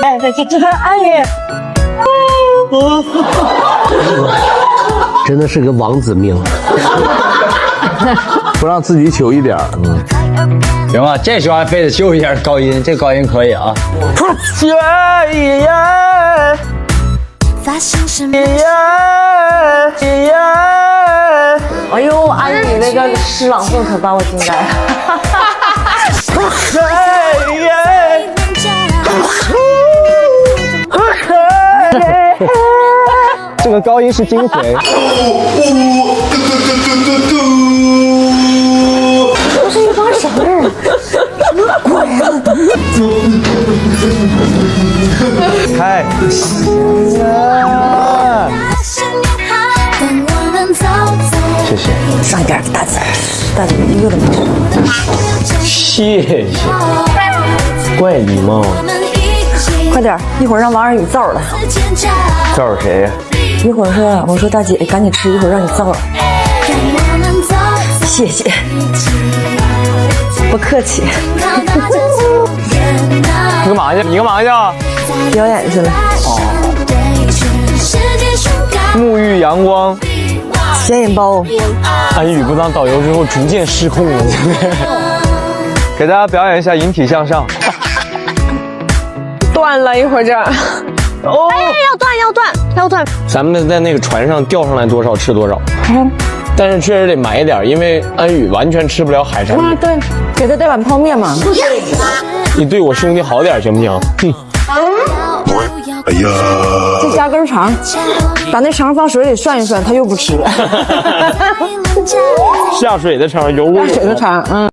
哎，这个安宇，真的是个王子命。不让自己糗一点。行吧，这时候还非得秀一下高音，这高音可以啊。发生什么？哎呦，安宇那个诗朗诵可把我惊呆了。这个高音是惊回。都是一帮什么人？什么鬼啊！开。谢谢。上一边，大姐，大姐一个都没说。谢谢，怪礼貌。快点，一会儿让王二宇造了。造谁呀？一会儿说，我说大姐赶紧吃，一会儿让你造了。谢谢，不客气。你干嘛去？你干嘛去？表演去了。沐浴阳光。显眼包。安宇不当导游之后逐渐失控了。给大家表演一下引体向上。断了一会儿这儿。哦，哎，要断。咱们在那个船上钓上来多少吃多少。但是确实得买点，因为安宇完全吃不了海产。对，给他带碗泡面嘛。你对我兄弟好点行不行？哼。哎呀，再加根肠，把那肠放水里涮一涮，他又不吃。下水的肠有我。下水的肠，